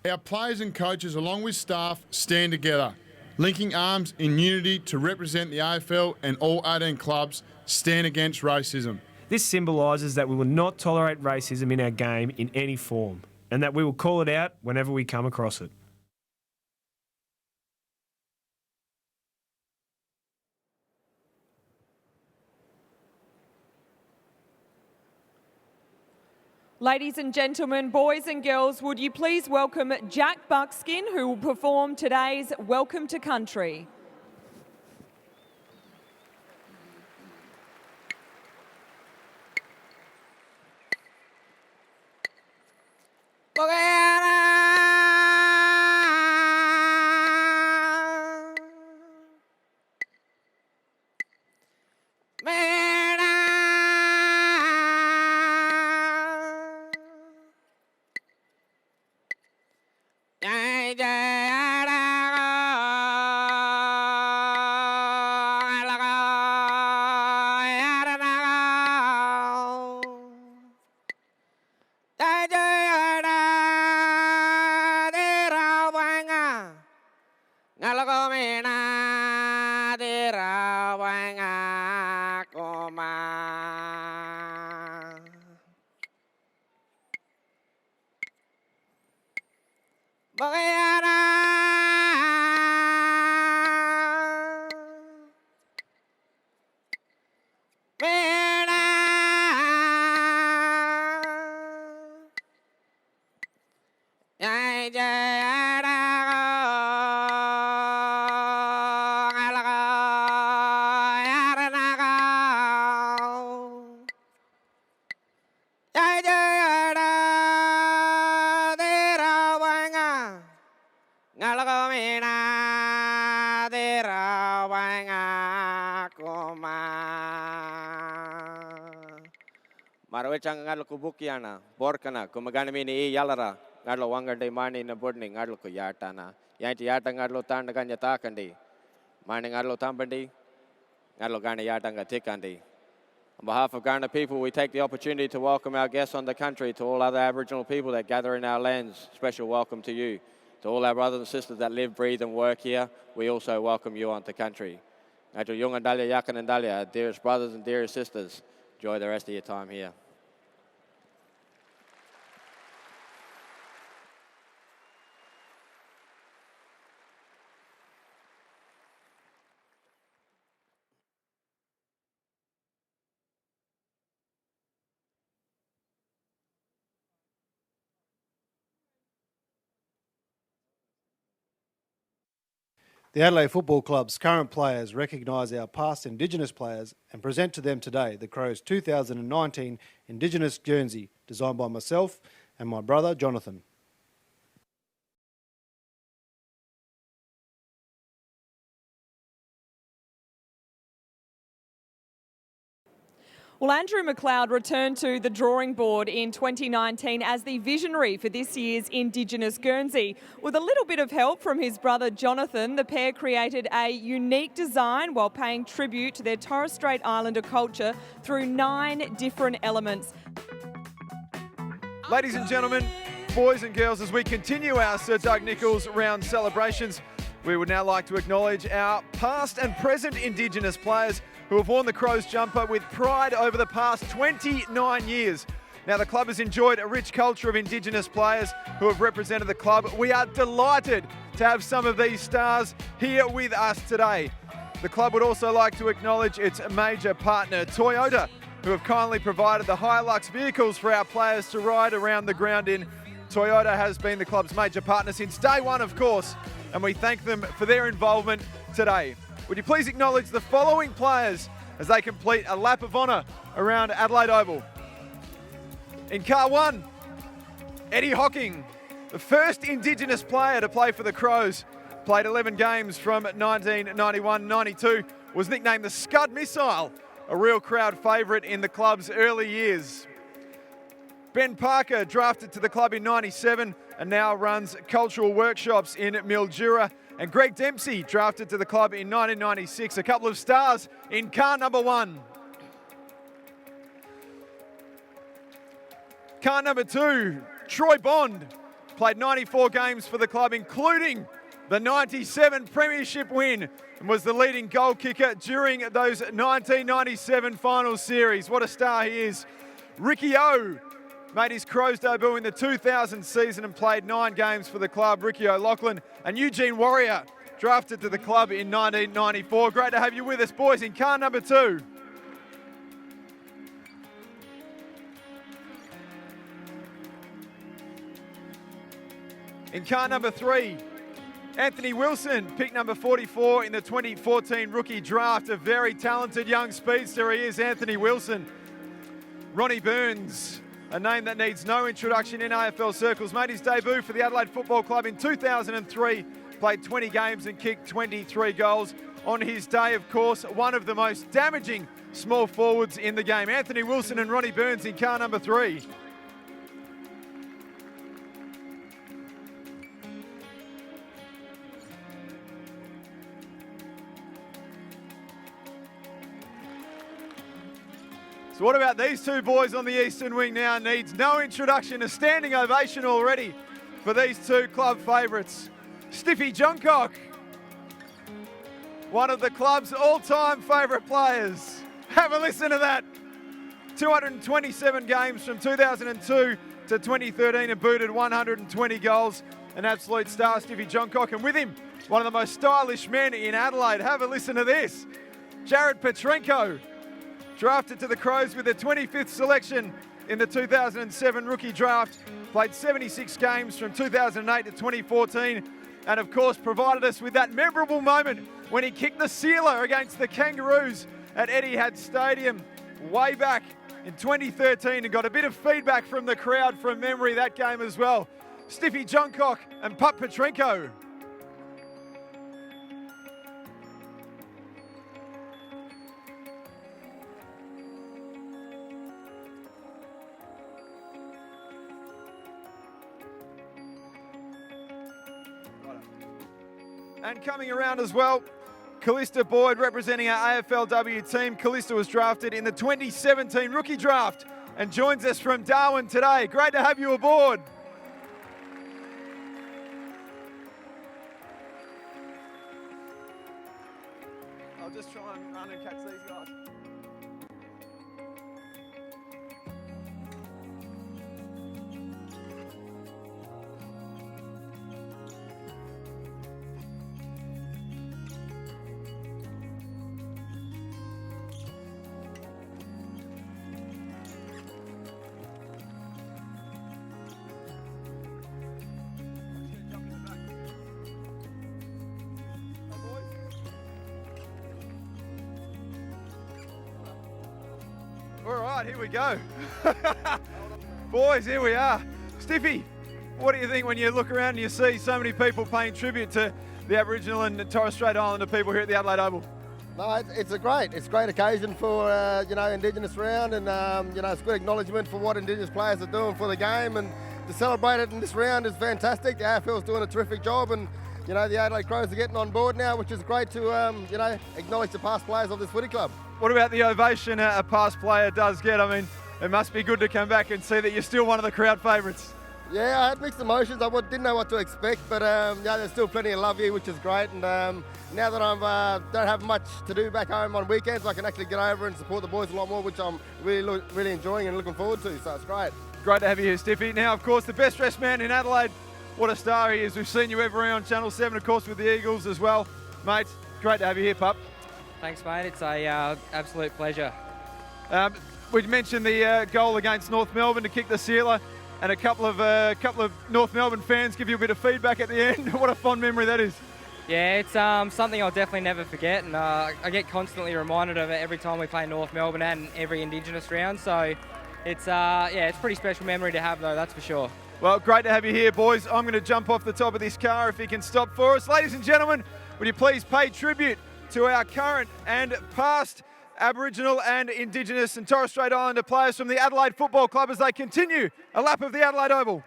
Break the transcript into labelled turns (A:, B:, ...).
A: Our players and coaches, along with staff, stand together, linking arms in unity to represent the AFL, and all 18 clubs stand against racism.
B: This symbolises that we will not tolerate racism in our game in any form, and that we will call it out whenever we come across it.
C: Ladies and gentlemen, boys and girls, would you please welcome Jack Buckskin, who will perform today's Welcome to Country.
D: Marwechang ngadlo ko bukiana, borkana, kumaganami ni yalara, ngadlo wangande mani na bodni ngadlo ko yatana. Yanti yata ngadlo tanda kanya takandi. Mani ngadlo tambandi, ngadlo gana yatanga tikandi. On behalf of Ghana people, we take the opportunity to welcome our guests on the country, to all other Aboriginal people that gather in our lands. Special welcome to you. To all our brothers and sisters that live, breathe and work here, we also welcome you onto country. Ngadlo yung andalia yakan andalia, dearest brothers and dearest sisters, enjoy the rest of your time here.
E: The Adelaide Football Club's current players recognise our past Indigenous players and present to them today the Crows 2019 Indigenous Guernsey, designed by myself and my brother Jonathan.
C: Well, Andrew McLeod returned to the drawing board in 2019 as the visionary for this year's Indigenous Guernsey. With a little bit of help from his brother Jonathan, the pair created a unique design while paying tribute to their Torres Strait Islander culture through 9 different elements.
F: Ladies and gentlemen, boys and girls, as we continue our Sir Doug Nicholls Round celebrations, we would now like to acknowledge our past and present Indigenous players who have worn the Crows jumper with pride over the past 29 years. Now, the club has enjoyed a rich culture of Indigenous players who have represented the club. We are delighted to have some of these stars here with us today. The club would also like to acknowledge its major partner, Toyota, who have kindly provided the Hilux vehicles for our players to ride around the ground in. Toyota has been the club's major partner since day one, of course, and we thank them for their involvement today. Would you please acknowledge the following players as they complete a lap of honour around Adelaide Oval. In car 1, Eddie Hocking, the first Indigenous player to play for the Crows. Played 11 games from 1991-92, was nicknamed the Scud Missile, a real crowd favourite in the club's early years. Ben Parker, drafted to the club in 97 and now runs cultural workshops in Mildura. And Greg Dempsey, drafted to the club in 1996, a couple of stars in car number 1. Car number 2, Troy Bond, played 94 games for the club, including the 97 premiership win, and was the leading goal kicker during those 1997 final series. What a star he is. Ricky O made his Crows debut in the 2000 season and played 9 games for the club. Ricky O'Loughlin and Eugene Warrior drafted to the club in 1994. Great to have you with us, boys, in car number 2. In car number 3, Anthony Wilson, pick number 44 in the 2014 rookie draft. A very talented young speedster he is, Anthony Wilson. Ronnie Burns, a name that needs no introduction in AFL circles, made his debut for the Adelaide Football Club in 2003, played 20 games and kicked 23 goals. On his day, of course, one of the most damaging small forwards in the game. Anthony Wilson and Ronnie Burns in car number 3. So what about these two boys on the eastern wing now? Needs no introduction. A standing ovation already for these two club favourites. Stiffy Johncock, one of the club's all-time favourite players. Have a listen to that. 227 games from 2002 to 2013 and booted 120 goals. An absolute star, Stiffy Johncock. And with him, one of the most stylish men in Adelaide. Have a listen to this. Jared Petrenko, drafted to the Crows with the 25th selection in the 2007 rookie draft. Played 76 games from 2008 to 2014. And of course, provided us with that memorable moment when he kicked the sealer against the Kangaroos at Etihad Stadium way back in 2013 and got a bit of feedback from the crowd from memory that game as well. Stiffy Johncock and Pup Petrenko. And coming around as well, Callista Boyd representing our AFLW team. Callista was drafted in the 2017 rookie draft and joins us from Darwin today. Great to have you aboard. I'll just try and run and catch these guys. All right, here we go. Boys, here we are. Stiffy, what do you think when you look around and you see so many people paying tribute to the Aboriginal and Torres Strait Islander people here at the Adelaide Oval?
G: No, it's a great occasion for Indigenous Round, and it's good acknowledgement for what Indigenous players are doing for the game, and to celebrate it in this round is fantastic. The AFL's doing a terrific job, and the Adelaide Crows are getting on board now, which is great to acknowledge the past players of this footy club.
F: What about the ovation a past player does get? I mean, it must be good to come back and see that you're still one of the crowd favourites.
G: Yeah, I had mixed emotions. I didn't know what to expect, but there's still plenty of love here, which is great. And now that I don't have much to do back home on weekends, I can actually get over and support the boys a lot more, which I'm really enjoying and looking forward to. So it's great.
F: Great to have you here, Stiffy. Now, of course, the best dressed man in Adelaide. What a star he is. We've seen you everywhere on Channel 7, of course, with the Eagles as well. Mate, great to have you here, pup.
H: Thanks, mate. It's a absolute pleasure.
F: We mentioned the goal against North Melbourne to kick the sealer, and a couple of North Melbourne fans give you a bit of feedback at the end. What a fond memory that is.
H: Yeah, it's something I'll definitely never forget, and I get constantly reminded of it every time we play North Melbourne and every Indigenous round. So it's it's a pretty special memory to have, though, that's for sure.
F: Well, great to have you here, boys. I'm going to jump off the top of this car if you can stop for us. Ladies and gentlemen, would you please pay tribute to our current and past Aboriginal and Indigenous and Torres Strait Islander players from the Adelaide Football Club as they continue a lap of the Adelaide Oval.